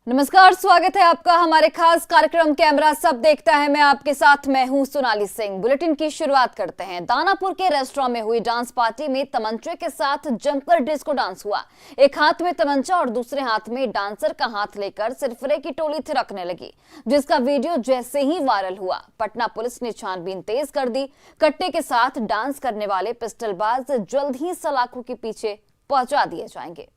नमस्कार, स्वागत है आपका हमारे खास कार्यक्रम कैमरा सब देखता है। मैं हूं सोनाली सिंह। बुलेटिन की शुरुआत करते हैं। दानापुर के रेस्टोरेंट में हुई डांस पार्टी में तमंचे के साथ जमकर डिस्को डांस हुआ। एक हाथ में तमंचा और दूसरे हाथ में डांसर का हाथ लेकर सिरफिरे की टोली थिरकने लगी, जिसका वीडियो जैसे ही वायरल हुआ, पटना पुलिस ने छानबीन तेज कर दी। कट्टे के साथ डांस करने वाले पिस्टलबाज जल्द ही सलाखों के पीछे पहुंचा दिए जाएंगे।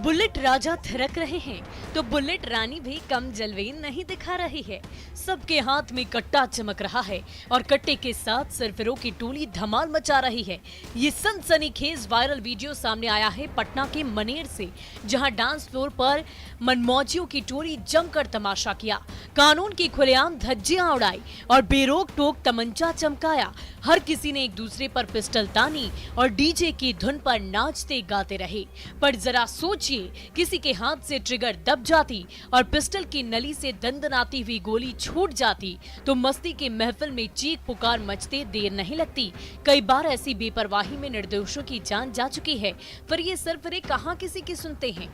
बुलेट राजा थिरक रहे हैं तो बुलेट रानी भी कम जलवे नहीं दिखा रही है। सबके हाथ में कट्टा चमक रहा है और कट्टे के साथ सरफिरों की टोली धमाल मचा रही है। ये सनसनीखेज वायरल वीडियो सामने आया है पटना के मनेर से, जहां डांस फ्लोर पर मनमौजियों की टोली जमकर तमाशा किया, कानून की खुलेआम धज्जियां उड़ाई और बेरोक टोक तमंचा चमकाया। हर किसी ने एक दूसरे पर पिस्टल तानी और डीजे की धुन पर नाचते गाते रहे। पर जरा सोचिए, किसी के हाथ से ट्रिगर दब जाती और पिस्टल की नली से दंदनाती हुई गोली छूट जाती तो मस्ती के महफिल में चीख पुकार मचते देर नहीं लगती। कई बार ऐसी बेपरवाही में निर्दोषों की जान जा चुकी है, पर ये सरफिरे कहां किसी की सुनते हैं।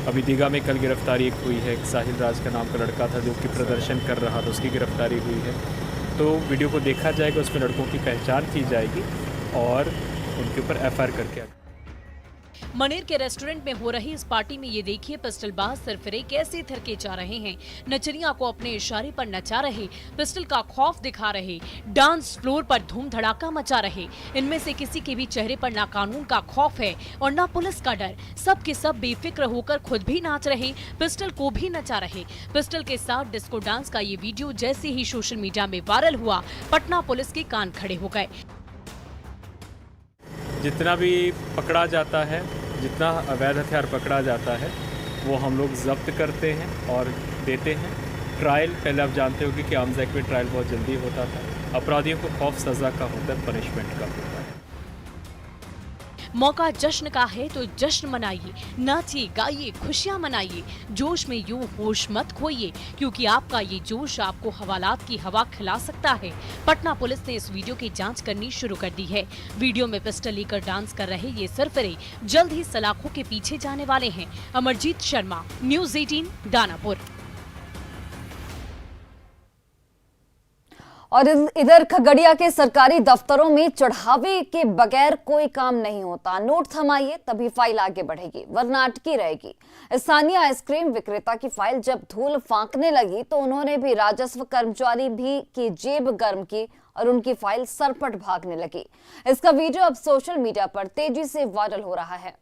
अभी दीघा में कल गिरफ्तारी एक हुई है। एक साहिल राज का नाम का लड़का था जो कि प्रदर्शन कर रहा था, उसकी गिरफ्तारी हुई है। तो वीडियो को देखा जाएगा, उसमें लड़कों की पहचान की जाएगी और उनके ऊपर एफआईआर करके। मनेर के रेस्टोरेंट में हो रही इस पार्टी में ये देखिए पिस्टलबाज सरफिरे कैसे थिरके जा रहे हैं, नचनिया को अपने इशारे पर नचा रहे, पिस्टल का खौफ दिखा रहे, डांस फ्लोर पर धूम धड़ाका मचा रहे। इनमें से किसी के भी चेहरे पर ना कानून का खौफ है और ना पुलिस का डर। सब के सब बेफिक्र होकर खुद भी नाच रहे, पिस्टल को भी नचा रहे। पिस्टल के साथ डिस्को डांस का ये वीडियो जैसे ही सोशल मीडिया में वायरल हुआ, पटना पुलिस के कान खड़े हो गए। जितना भी पकड़ा जाता है, जितना अवैध हथियार पकड़ा जाता है, वो हम लोग जब्त करते हैं और देते हैं। ट्रायल पहले आप जानते होंगे कि आर्म्स एक्ट में ट्रायल बहुत जल्दी होता था। अपराधियों को खौफ सज़ा का होता है, पनिशमेंट का होता है। मौका जश्न का है तो जश्न मनाइए, नाचिए गाइए, खुशियां मनाइए। जोश में यूं होश मत खोइए, क्योंकि आपका ये जोश आपको हवालात की हवा खिला सकता है। पटना पुलिस ने इस वीडियो की जांच करनी शुरू कर दी है। वीडियो में पिस्टल लेकर डांस कर रहे ये सरफिरे जल्द ही सलाखों के पीछे जाने वाले हैं। अमरजीत शर्मा, न्यूज़ 18, दानापुर। और इधर खगड़िया के सरकारी दफ्तरों में चढ़ावे के बगैर कोई काम नहीं होता। नोट थमाइए तभी फाइल आगे बढ़ेगी, वरना अटकी रहेगी। स्थानीय आइसक्रीम विक्रेता की फाइल जब धूल फांकने लगी तो उन्होंने भी राजस्व कर्मचारी भी की जेब गर्म की और उनकी फाइल सरपट भागने लगी। इसका वीडियो अब सोशल मीडिया पर तेजी से वायरल हो रहा है।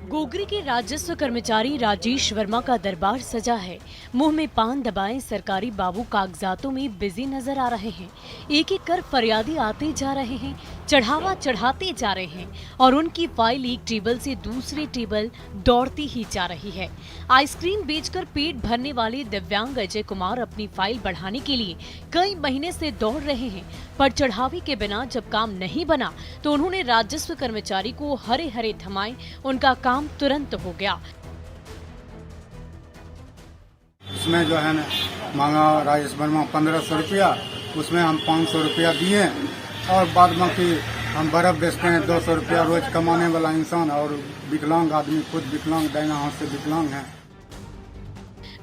गोगरी के राजस्व कर्मचारी राजेश वर्मा का दरबार सजा है। मुंह में पान दबाए सरकारी बाबू कागजातों में बिजी नजर आ रहे हैं। एक एक कर फरियादी आते जा रहे हैं, चढ़ावा चढ़ाते जा रहे हैं और उनकी फाइल एक टेबल से दूसरे टेबल दौड़ती ही जा रही है। आइसक्रीम बेचकर पेट भरने वाले दिव्यांग अजय कुमार अपनी फाइल बढ़ाने के लिए कई महीने से दौड़ रहे हैं, पर चढ़ावे के बिना जब काम नहीं बना तो उन्होंने राजस्व कर्मचारी को हरे हरे थमाए। उनका काम तुरंत हो गया। उसमें जो है ना मांगा राजेश वर्मा 1500 रुपया, उसमें हम 500 रुपया दिए और बाद बाकी हम बर्फ बेचते हैं। 200 रुपया रोज कमाने वाला इंसान और विकलांग आदमी, खुद विकलांग, दाहिना हाथ से विकलांग है।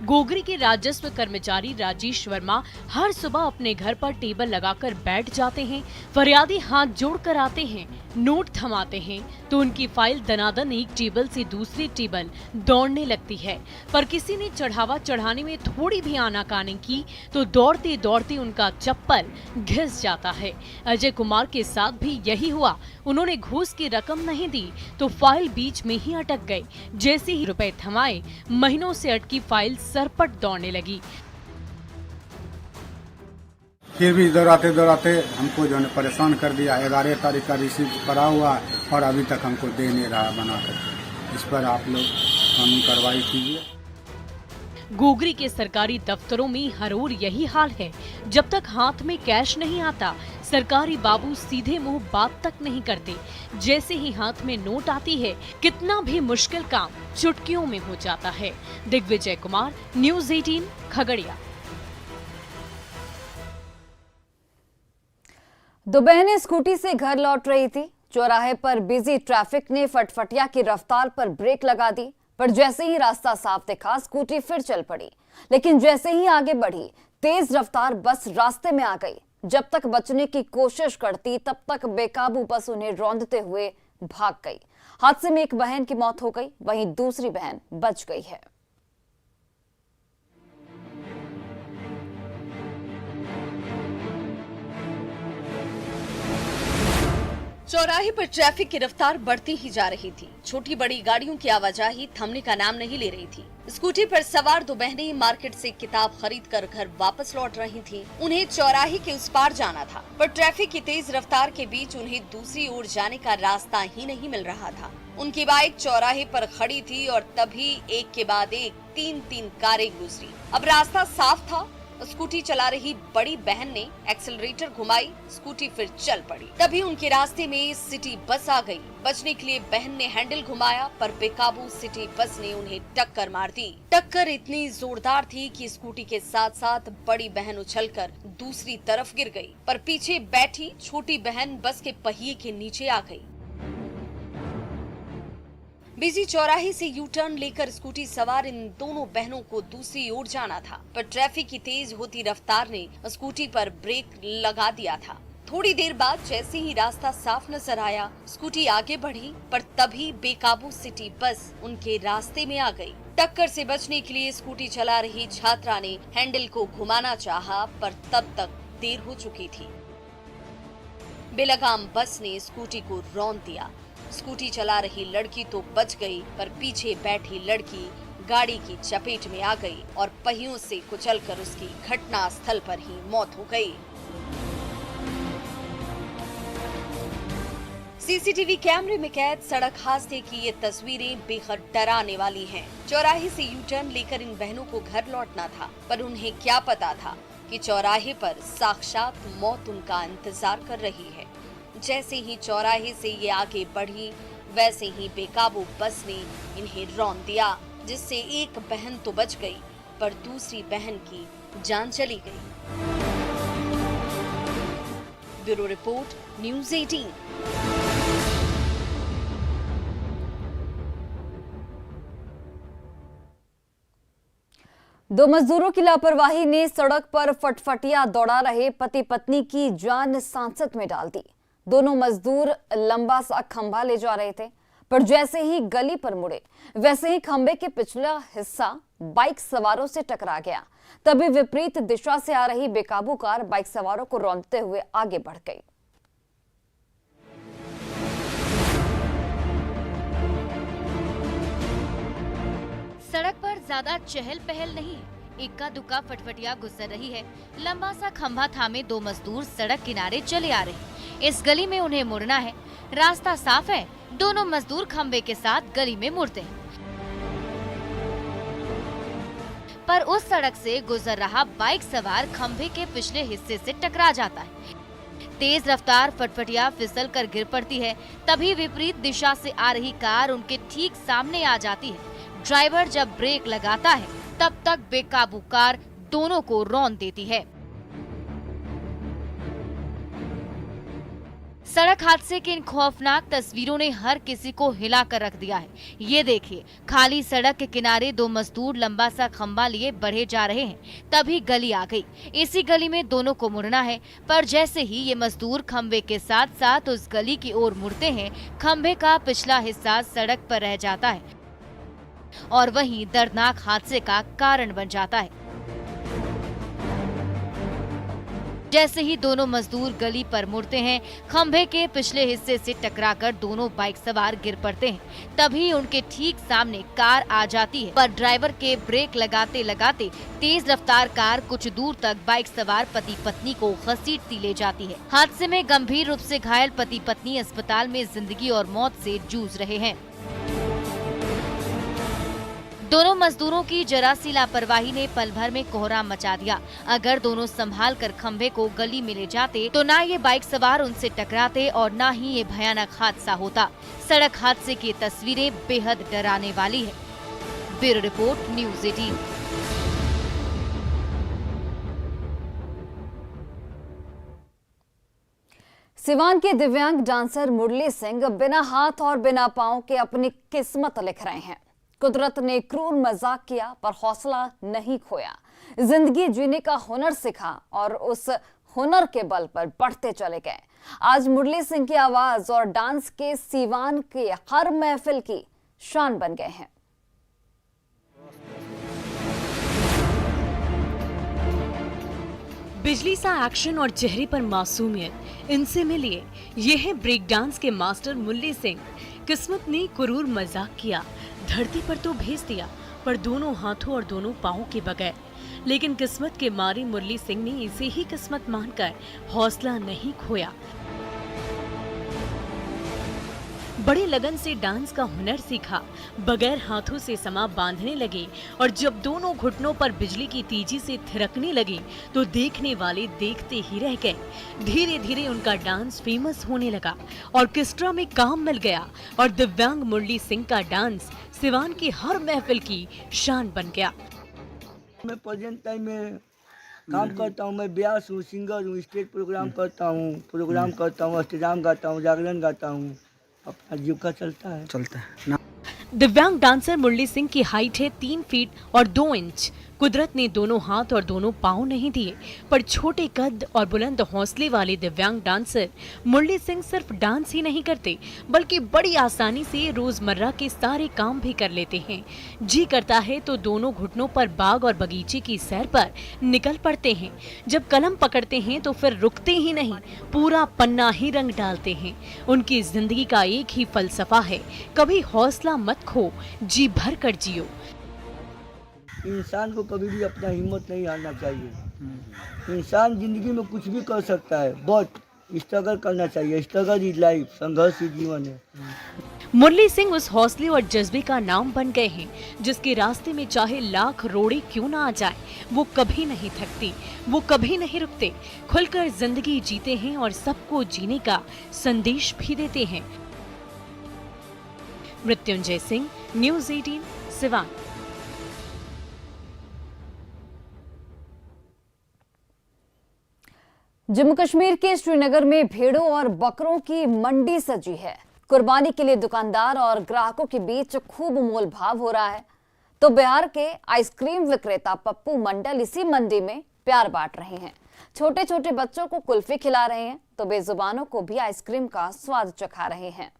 गोगरी के राजस्व कर्मचारी राजेश वर्मा हर सुबह अपने घर पर टेबल लगाकर बैठ जाते हैं। फरियादी हाथ जोड़कर आते हैं, नोट थमाते हैं तो उनकी फाइल दनादन एक टेबल से दूसरी टेबल दौड़ने लगती है। पर किसी ने चढ़ावा चढ़ाने में थोड़ी भी आनाकानी की तो दौड़ते दौड़ते उनका चप्पल घिस जाता है। अजय कुमार के साथ भी यही हुआ। उन्होंने घूस की रकम नहीं दी तो फाइल बीच में ही अटक गई। जैसे ही रुपए थमाए, महीनों से अटकी फाइल सरपट दौड़ने लगी। फिर भी दौड़ाते दौड़ाते हमको जो है परेशान कर दिया। 11 तारीख का रिसीप्ट पड़ा हुआ और अभी तक हमको दे नहीं रहा बना कर। इस पर आप लोग कानूनी कार्रवाई कीजिए। गोगरी के सरकारी दफ्तरों में हर ओर यही हाल है। जब तक हाथ में कैश नहीं आता, सरकारी बाबू सीधे मुंह बात तक नहीं करते। जैसे ही हाथ में नोट आती है, कितना भी मुश्किल काम चुटकियों में हो जाता है। दिग्विजय कुमार, न्यूज़ 18, खगड़िया। दो बहनें स्कूटी से घर लौट रही थी। चौराहे पर बिजी ट्रैफिक ने फटफटिया की रफ्तार पर ब्रेक लगा दी, पर जैसे ही रास्ता साफ दिखा, स्कूटी फिर चल पड़ी। लेकिन जैसे ही आगे बढ़ी, तेज रफ्तार बस रास्ते में आ गई। जब तक बचने की कोशिश करती, तब तक बेकाबू बस उन्हें रौंदते हुए भाग गई। हादसे में एक बहन की मौत हो गई, वहीं दूसरी बहन बच गई है। चौराहे पर ट्रैफिक की रफ्तार बढ़ती ही जा रही थी। छोटी बड़ी गाड़ियों की आवाजाही थमने का नाम नहीं ले रही थी। स्कूटी पर सवार दो बहनें मार्केट से किताब खरीद कर घर वापस लौट रही थीं। उन्हें चौराहे के उस पार जाना था, पर ट्रैफिक की तेज रफ्तार के बीच उन्हें दूसरी ओर जाने का रास्ता ही नहीं मिल रहा था। उनकी बाइक चौराहे पर खड़ी थी और तभी एक के बाद एक तीन कारें गुजरी। अब रास्ता साफ था। स्कूटी चला रही बड़ी बहन ने एक्सेलरेटर घुमाई, स्कूटी फिर चल पड़ी। तभी उनके रास्ते में सिटी बस आ गई। बचने के लिए बहन ने हैंडल घुमाया, पर बेकाबू सिटी बस ने उन्हें टक्कर मार दी। टक्कर इतनी जोरदार थी कि स्कूटी के साथ साथ बड़ी बहन उछलकर दूसरी तरफ गिर गई, पर पीछे बैठी छोटी बहन बस के पहिए के नीचे आ गई। बिजी चौराहे से यू टर्न लेकर स्कूटी सवार इन दोनों बहनों को दूसरी ओर जाना था, पर ट्रैफिक की तेज होती रफ्तार ने स्कूटी पर ब्रेक लगा दिया था। थोड़ी देर बाद जैसे ही रास्ता साफ नजर आया, स्कूटी आगे बढ़ी, पर तभी बेकाबू सिटी बस उनके रास्ते में आ गई। टक्कर से बचने के लिए स्कूटी चला रही छात्रा ने हैंडल को घुमाना चाहा, पर तब तक देर हो चुकी थी। बेलगाम बस ने स्कूटी को रौंद दिया। स्कूटी चला रही लड़की तो बच गई, पर पीछे बैठी लड़की गाड़ी की चपेट में आ गई और पहियों से कुचलकर उसकी घटना स्थल पर ही मौत हो गई। सीसीटीवी कैमरे में कैद सड़क हादसे की ये तस्वीरें बेहद डराने वाली हैं। चौराहे से यू टर्न लेकर इन बहनों को घर लौटना था, पर उन्हें क्या पता था कि चौराहे पर साक्षात मौत उनका इंतजार कर रही है। जैसे ही चौराहे से ये आगे बढ़ी, वैसे ही बेकाबू बस ने इन्हें रौंद दिया, जिससे एक बहन तो बच गई, पर दूसरी बहन की जान चली गई। Bureau report, news 18। दो मजदूरों की लापरवाही ने सड़क पर फटफटिया दौड़ा रहे पति पत्नी की जान सांसत में डाल दी। दोनों मजदूर लंबा सा खंभा ले जा रहे थे, पर जैसे ही गली पर मुड़े, वैसे ही खंभे के पिछला हिस्सा बाइक सवारों से टकरा गया। तभी विपरीत दिशा से आ रही बेकाबू कार बाइक सवारों को रौंदते हुए आगे बढ़ गई। सड़क पर ज्यादा चहल पहल नहीं, इक्का दुक्का फटफटिया गुजर रही है। लंबा सा खंभा थामे दो मजदूर सड़क किनारे चले आ रहे। इस गली में उन्हें मुड़ना है। रास्ता साफ है, दोनों मजदूर खंभे के साथ गली में मुड़ते हैं, पर उस सड़क से गुजर रहा बाइक सवार खंभे के पिछले हिस्से से टकरा जाता है। तेज रफ्तार फटफटिया फिसल कर गिर पड़ती है। तभी विपरीत दिशा से आ रही कार उनके ठीक सामने आ जाती है। ड्राइवर जब ब्रेक लगाता है, तब तक बेकाबू कार दोनों को रौंद देती है। सड़क हादसे की इन खौफनाक तस्वीरों ने हर किसी को हिला कर रख दिया है। ये देखिए, खाली सड़क के किनारे दो मजदूर लंबा सा खंभा लिए बढ़े जा रहे हैं। तभी गली आ गई। इसी गली में दोनों को मुड़ना है, पर जैसे ही ये मजदूर खंभे के साथ साथ उस गली की ओर मुड़ते हैं, खंभे का पिछला हिस्सा सड़क पर रह जाता है और वहीं दर्दनाक हादसे का कारण बन जाता है। जैसे ही दोनों मजदूर गली पर मुड़ते हैं, खंभे के पिछले हिस्से से टकराकर दोनों बाइक सवार गिर पड़ते हैं। तभी उनके ठीक सामने कार आ जाती है, पर ड्राइवर के ब्रेक लगाते लगाते तेज रफ्तार कार कुछ दूर तक बाइक सवार पति पत्नी को घसीटती ले जाती है। हादसे में गंभीर रूप से घायल पति पत्नी अस्पताल में जिंदगी और मौत से जूझ रहे हैं। दोनों मजदूरों की जरा सी लापरवाही ने पल भर में कोहरा मचा दिया। अगर दोनों संभाल कर खंभे को गली में ले जाते तो ना ये बाइक सवार उनसे टकराते और ना ही ये भयानक हादसा होता। सड़क हादसे की तस्वीरें बेहद डराने वाली है। Bureau report, news 18। सिवान के दिव्यांग डांसर मुरली सिंह बिना हाथ और बिना पांव के अपनी किस्मत लिख रहे हैं। कुदरत ने क्रूर मजाक किया पर हौसला नहीं खोया। जिंदगी जीने का हुनर सीखा और उस हुनर के बल पर बढ़ते चले गए। आज मुरली सिंह की आवाज और डांस के सिवान के हर महफिल की शान बन गए हैं। बिजली सा एक्शन और चेहरे पर मासूमियत, इनसे मिलिए ये है ब्रेक डांस के मास्टर मुरली सिंह। किस्मत ने क्रूर मजाक किया, धरती पर तो भेज दिया पर दोनों हाथों और दोनों पांवों के बगैर। लेकिन किस्मत के मारे मुरली सिंह ने इसे ही किस्मत मानकर हौसला नहीं खोया। बड़े लगन से डांस का हुनर सीखा, बगैर हाथों से समा बांधने लगे और जब दोनों घुटनों पर बिजली की तेजी से थिरकने लगे तो देखने वाले देखते ही रह गए। धीरे धीरे उनका डांस फेमस होने लगा, ऑर्केस्ट्रा में काम मिल गया और दिव्यांग मुरली सिंह का डांस सिवान की हर महफिल की शान बन गया। मैं प्रेजेंट टाइम में काम करता हूँ। मैं ब्यास हूँ, सिंगर हूँ, स्टेज प्रोग्राम करता हूँ, अष्टजाम गाता हूँ, जागरण गाता हूँ। अपना जीविका चलता है। दिव्यांग डांसर मुरली सिंह की हाइट है 3 फीट और 2 इंच। कुदरत ने दोनों हाथ और दोनों पांव नहीं दिए, पर छोटे कद और बुलंद हौसले वाले दिव्यांग डांसर मुरली सिंह सिर्फ डांस ही नहीं करते बल्कि बड़ी आसानी से रोजमर्रा के सारे काम भी कर लेते हैं। जी करता है तो दोनों घुटनों पर बाग और बगीचे की सैर पर निकल पड़ते हैं। जब कलम पकड़ते हैं तो फिर रुकते ही नहीं, पूरा पन्ना ही रंग डालते हैं। उनकी जिंदगी का एक ही फलसफा है, कभी हौसला मत खो, जी भर कर जियो। इंसान को कभी भी अपना हिम्मत नहीं हारना चाहिए। इंसान जिंदगी में कुछ भी कर सकता है, बहुत स्ट्रगल करना चाहिए। स्ट्रगल इज लाइफ, संघर्ष ही जीवन है। मुरली सिंह उस हौसले और जज्बे का नाम बन गए हैं जिसके रास्ते में चाहे लाख रोड़े क्यों ना आ जाए, वो कभी नहीं थकती, वो कभी नहीं रुकते। खुलकर जिंदगी जीते हैं और सबको जीने का संदेश भी देते हैं। मृत्युंजय सिंह, न्यूज़ 18, सिवान। जम्मू कश्मीर के श्रीनगर में भेड़ों और बकरों की मंडी सजी है। कुर्बानी के लिए दुकानदार और ग्राहकों के बीच खूब मोल भाव हो रहा है। तो बिहार के आइसक्रीम विक्रेता पप्पू मंडल इसी मंडी में प्यार बांट रहे हैं। छोटे छोटे बच्चों को कुल्फी खिला रहे हैं तो बेजुबानों को भी आइसक्रीम का स्वाद चखा रहे हैं।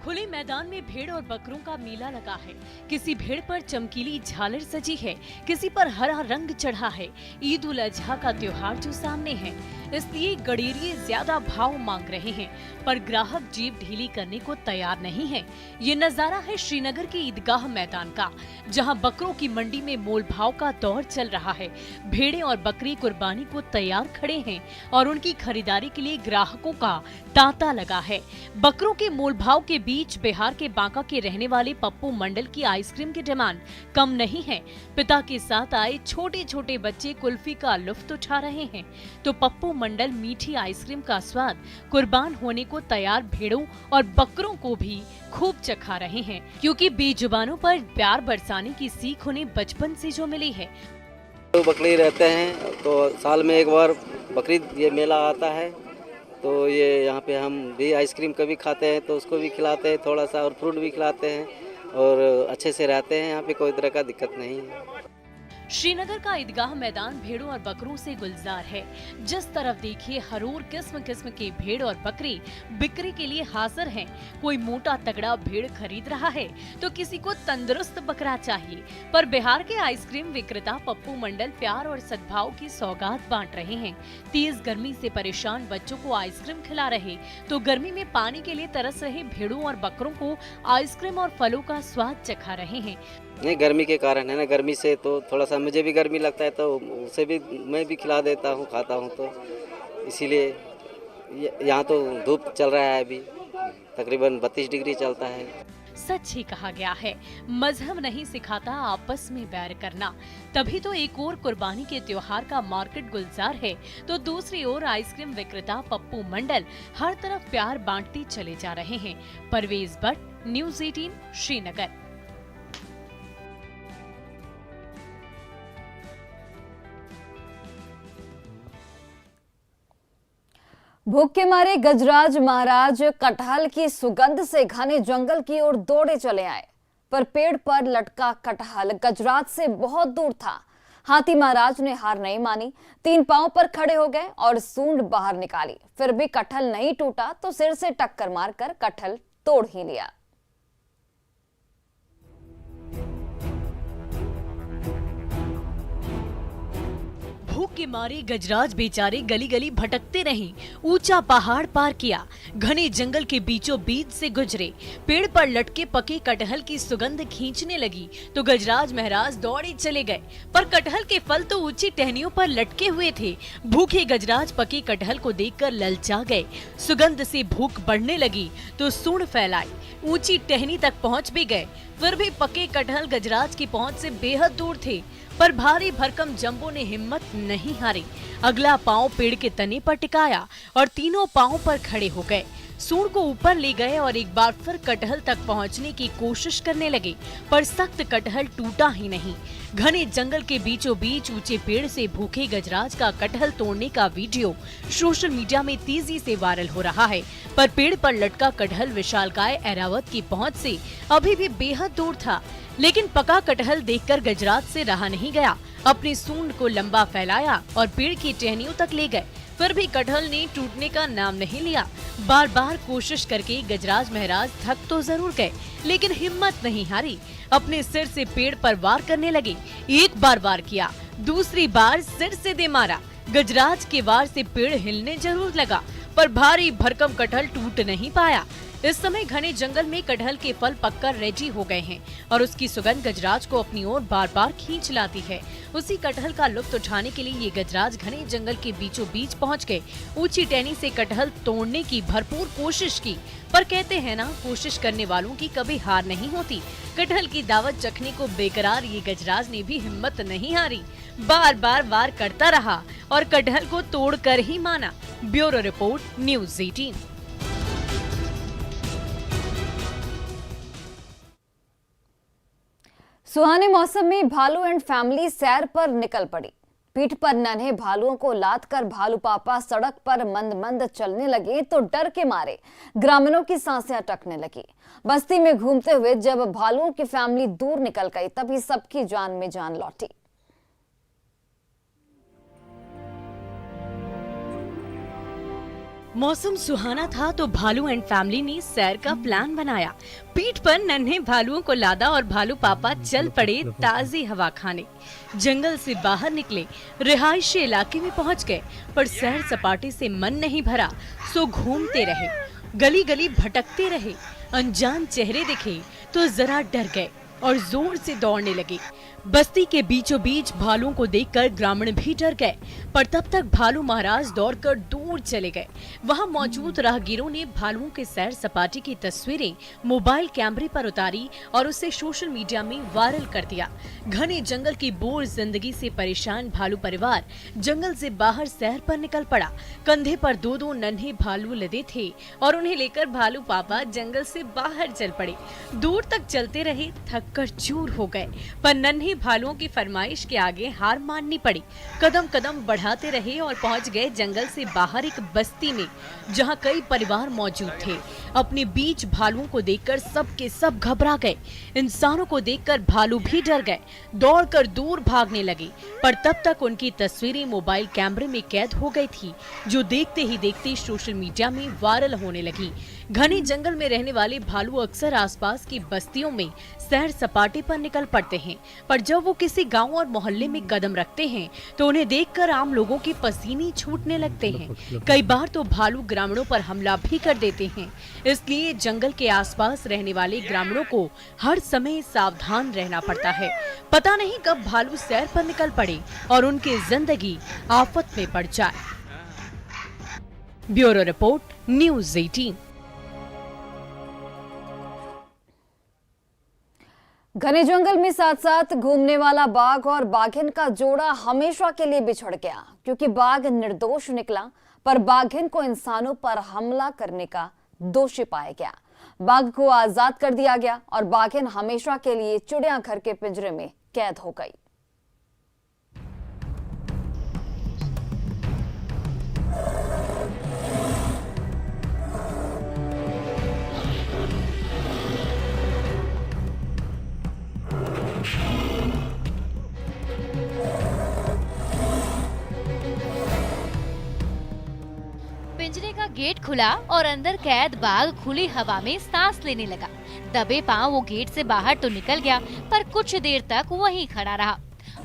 खुले मैदान में भेड़ और बकरों का मेला लगा है। किसी भेड़ पर चमकीली झालर सजी है, किसी पर हरा रंग चढ़ा है। ईद उल अजहा का त्योहार जो सामने है, इसलिए गडेरिये ज्यादा भाव मांग रहे हैं, पर ग्राहक जेब ढीली करने को तैयार नहीं है। ये नजारा है श्रीनगर के ईदगाह मैदान का, जहां बकरों की मंडी में मोल भाव का दौर चल रहा है। भेड़ें और बकरी कुर्बानी को तैयार खड़े हैं और उनकी खरीदारी के लिए ग्राहकों का तांता लगा है। बकरों के मोल भाव के बीच बिहार के बांका के रहने वाले पप्पू मंडल की आइसक्रीम की डिमांड कम नहीं है। पिता के साथ आए छोटे छोटे बच्चे कुल्फी का लुत्फ उठा रहे हैं, तो पप्पू मंडल मीठी आइसक्रीम का स्वाद कुर्बान होने को तैयार भेड़ों और बकरों को भी खूब चखा रहे हैं, क्योंकि बेजुबानों पर प्यार बरसाने की सीख उन्हें बचपन से जो मिली है। तो बकरी रहते हैं तो साल में एक बार बकरीद ये मेला आता है, तो ये यहाँ पे हम भी आइसक्रीम कभी खाते हैं तो उसको भी खिलाते हैं थोड़ा सा, और फ्रूट भी खिलाते हैं और अच्छे से रहते हैं। यहाँ पे कोई तरह का दिक्कत नहीं है। श्रीनगर का ईदगाह मैदान भेड़ों और बकरों से गुलजार है। जिस तरफ देखिए हरूर किस्म किस्म के भेड़ और बकरी बिक्री के लिए हाजिर हैं। कोई मोटा तगड़ा भेड़ खरीद रहा है तो किसी को तंदुरुस्त बकरा चाहिए। पर बिहार के आइसक्रीम विक्रेता पप्पू मंडल प्यार और सद्भाव की सौगात बांट रहे हैं। तेज गर्मी से परेशान बच्चों को आइसक्रीम खिला रहे तो गर्मी में पानी के लिए तरस रहे भेड़ों और बकरों को आइसक्रीम और फलों का स्वाद चखा रहे हैं। नहीं, गर्मी के कारण है ना, गर्मी से तो थोड़ा सा मुझे भी गर्मी लगता है तो उसे भी मैं भी खिला देता हूँ, खाता हूँ, तो इसीलिए यहाँ तो धूप चल रहा है, अभी तकरीबन 32 डिग्री चलता है। सच ही कहा गया है, मजहब नहीं सिखाता आपस में बैर करना। तभी तो एक ओर कुर्बानी के त्योहार का मार्केट गुलजार है, तो दूसरी ओर आइसक्रीम विक्रेता पप्पू मंडल हर तरफ प्यार बांटते चले जा रहे हैं। परवेज भट्ट, न्यूज़ 18, श्रीनगर। भूख के मारे गजराज महाराज कटहल की सुगंध से घने जंगल की ओर दौड़े चले आए, पर पेड़ पर लटका कटहल गजराज से बहुत दूर था। हाथी महाराज ने हार नहीं मानी, 3 पांव पर खड़े हो गए और सूंड बाहर निकाली। फिर भी कटहल नहीं टूटा तो सिर से टक्कर मारकर कटहल तोड़ ही लिया। भूख के मारे गजराज बेचारे गली गली भटकते रहे। ऊंचा पहाड़ पार किया, घने जंगल के बीचों बीच से गुजरे। पेड़ पर लटके पके कटहल की सुगंध खींचने लगी तो गजराज महाराज दौड़े चले गए, पर कटहल के फल तो ऊंची टहनियों पर लटके हुए थे। भूखे गजराज पके कटहल को देखकर ललचा गए। सुगंध से भूख बढ़ने लगी तो सूंड फैलाई, ऊंची टहनी तक पहुंच भी गए। फिर भी पके कटहल गजराज की पहुंच से बेहद दूर थे, पर भारी भरकम जंबो ने हिम्मत नहीं हारी। अगला पांव पेड़ के तने पर टिकाया और तीनों पांव पर खड़े हो गए। सूंड को ऊपर ले गए और एक बार फिर कटहल तक पहुंचने की कोशिश करने लगे, पर सख्त कटहल टूटा ही नहीं। घने जंगल के बीचों बीच ऊंचे पेड़ से भूखे गजराज का कटहल तोड़ने का वीडियो सोशल मीडिया में तेजी से वायरल हो रहा है, पर पेड़ पर लटका कटहल विशालकाय ऐरावत की पहुंच से अभी भी बेहद दूर था। लेकिन पका कटहल देखकर गजराज से रहा नहीं गया, अपनी सूंड को लंबा फैलाया और पेड़ की टहनियों तक ले गए। फिर भी कटहल ने टूटने का नाम नहीं लिया। बार बार कोशिश करके गजराज महाराज थक तो जरूर गए, लेकिन हिम्मत नहीं हारी। अपने सिर से पेड़ पर वार करने लगे। एक बार वार किया, दूसरी बार सिर से दे मारा। गजराज के वार से पेड़ हिलने जरूर लगा, पर भारी भरकम कटहल टूट नहीं पाया। इस समय घने जंगल में कटहल के फल पककर रेडी हो गए हैं और उसकी सुगंध गजराज को अपनी ओर बार बार खींच लाती है। उसी कटहल का लुत्फ उठाने के लिए ये गजराज घने जंगल के बीचों बीच पहुंच गए। ऊंची टहनी से कटहल तोड़ने की भरपूर कोशिश की, पर कहते हैं ना, कोशिश करने वालों की कभी हार नहीं होती। कटहल की दावत चखने को बेकरार ये गजराज ने भी हिम्मत नहीं हारी। बार बार वार करता रहा और कटहल को तोड़ कर ही माना। Bureau report, news 18। सुहाने मौसम में भालू एंड फैमिली सैर पर निकल पड़ी। पीठ पर नन्हे भालुओं को लाद कर भालू पापा सड़क पर मंद मंद चलने लगे तो डर के मारे ग्रामीणों की सांसें अटकने लगी। बस्ती में घूमते हुए जब भालुओं की फैमिली दूर निकल गई, तभी सबकी जान में जान लौटी। मौसम सुहाना था तो भालू एंड फैमिली ने सैर का प्लान बनाया। पीठ पर नन्हे भालुओं को लादा और भालू पापा चल पड़े ताजी हवा खाने। जंगल से बाहर निकले, रिहायशी इलाके में पहुंच गए, पर सैर सपाटे से मन नहीं भरा, सो घूमते रहे, गली गली भटकते रहे। अनजान चेहरे दिखे तो जरा डर गए और जोर से दौड़ने लगे। बस्ती के बीचों बीच भालुओं को देखकर ग्रामीण भी डर गए, पर तब तक भालू महाराज दौड़कर दूर चले गए। वहां मौजूद राहगीरों ने भालुओं के सैर सपाटे की तस्वीरें मोबाइल कैमरे पर उतारी और उसे सोशल मीडिया में वायरल कर दिया। घने जंगल की बोर जिंदगी से परेशान भालू परिवार जंगल से बाहर सैर पर निकल पड़ा। कंधे पर 2-2 नन्हे भालू लदे थे और उन्हें लेकर भालू पापा जंगल से बाहर चल पड़े। दूर तक चलते रहे, थक कर चूर हो गए, पर नन्हे भालुओं की फरमाइश के आगे हार माननी पड़ी। कदम कदम बढ़ाते रहे और पहुंच गए जंगल से बाहर एक बस्ती में, जहां कई परिवार मौजूद थे। अपने बीच भालुओं को देखकर सब के सब घबरा गए। इंसानों को देखकर भालू भी डर गए, दौड़कर दूर भागने लगे, पर तब तक उनकी तस्वीरें मोबाइल कैमरे में कैद हो गई थी, जो देखते ही देखते सोशल मीडिया में वायरल होने लगी। घने जंगल में रहने वाले भालू अक्सर आसपास की बस्तियों में सैर सपाटे पर निकल पड़ते हैं, पर जब वो किसी गांव और मोहल्ले में कदम रखते हैं तो उन्हें देखकर आम लोगों के पसीने छूटने लगते हैं। कई बार तो भालू ग्रामीणों पर हमला भी कर देते हैं। इसलिए जंगल के आसपास रहने वाले ग्रामीणों को हर समय सावधान रहना पड़ता है। पता नहीं कब भालू सैर पर निकल पड़े और उनकी जिंदगी आफत में पड़ जाए। Bureau report, news 18। घने जंगल में साथ साथ घूमने वाला बाघ और बाघिन का जोड़ा हमेशा के लिए बिछड़ गया, क्योंकि बाघ निर्दोष निकला पर बाघिन को इंसानों पर हमला करने का दोषी पाया गया। बाघ को आजाद कर दिया गया और बाघिन हमेशा के लिए चिड़ियाघर के पिंजरे में कैद हो गई। पिंजरे का गेट खुला और अंदर कैद बाघ खुली हवा में सांस लेने लगा। दबे पांव वो गेट से बाहर तो निकल गया, पर कुछ देर तक वहीं खड़ा रहा।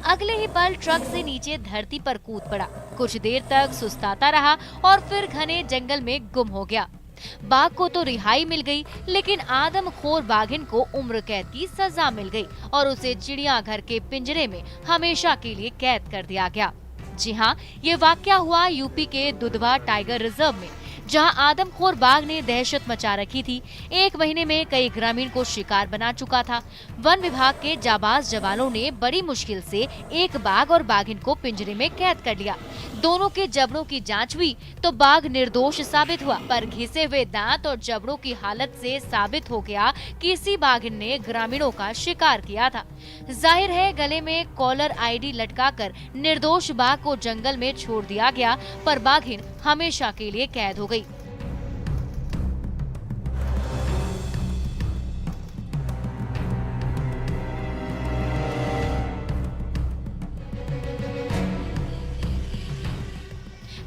अगले ही पल ट्रक से नीचे धरती पर कूद पड़ा। कुछ देर तक सुस्ताता रहा और फिर घने जंगल में गुम हो गया। बाघ को तो रिहाई मिल गई, लेकिन आदमखोर बाघिन को उम्र कैद की सजा मिल गई और उसे चिड़ियाघर के पिंजरे में हमेशा के लिए कैद कर दिया गया। जी हाँ, ये वाकया हुआ यूपी के दुधवा टाइगर रिजर्व में, जहां आदमखोर बाघ ने दहशत मचा रखी थी। 1 महीने में कई ग्रामीण को शिकार बना चुका था। वन विभाग के जाबाज जवानों ने बड़ी मुश्किल से एक बाघ और बाघिन को पिंजरे में कैद कर लिया। दोनों के जबड़ों की जांच हुई तो बाघ निर्दोष साबित हुआ, पर घिसे हुए दांत और जबड़ों की हालत से साबित हो गया कि इसी बाघिन ने ग्रामीणों का शिकार किया था। जाहिर है, गले में कॉलर आईडी लटकाकर निर्दोष बाघ को जंगल में छोड़ दिया गया, पर बाघिन हमेशा के लिए कैद हो गई।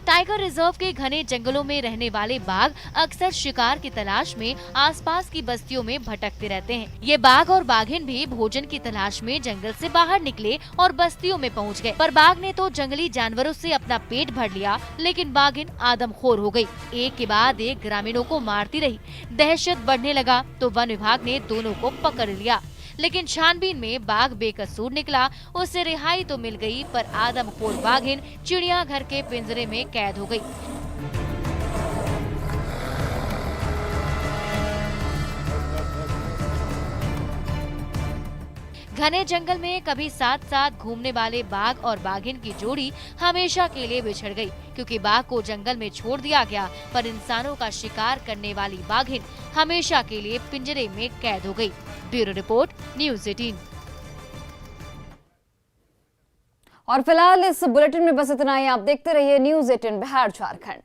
टाइगर रिजर्व के घने जंगलों में रहने वाले बाघ अक्सर शिकार की तलाश में आसपास की बस्तियों में भटकते रहते हैं। ये बाघ और बाघिन भी भोजन की तलाश में जंगल से बाहर निकले और बस्तियों में पहुंच गए, पर बाघ ने तो जंगली जानवरों से अपना पेट भर लिया, लेकिन बाघिन आदमखोर हो गई। एक के बाद एक ग्रामीणों को मारती रही। दहशत बढ़ने लगा तो वन विभाग ने दोनों को पकड़ लिया, लेकिन छानबीन में बाघ बेकसूर निकला। उसे रिहाई तो मिल गई, पर आदमखोर बाघिन चिड़ियाघर के पिंजरे में कैद हो गई। घने जंगल में कभी साथ साथ घूमने वाले बाघ और बाघिन की जोड़ी हमेशा के लिए बिछड़ गई, क्योंकि बाघ को जंगल में छोड़ दिया गया, पर इंसानों का शिकार करने वाली बाघिन हमेशा के लिए पिंजरे में कैद हो गई। Bureau report, news 18। और फिलहाल इस बुलेटिन में बस इतना ही। आप देखते रहिए न्यूज़ 18 बिहार झारखंड।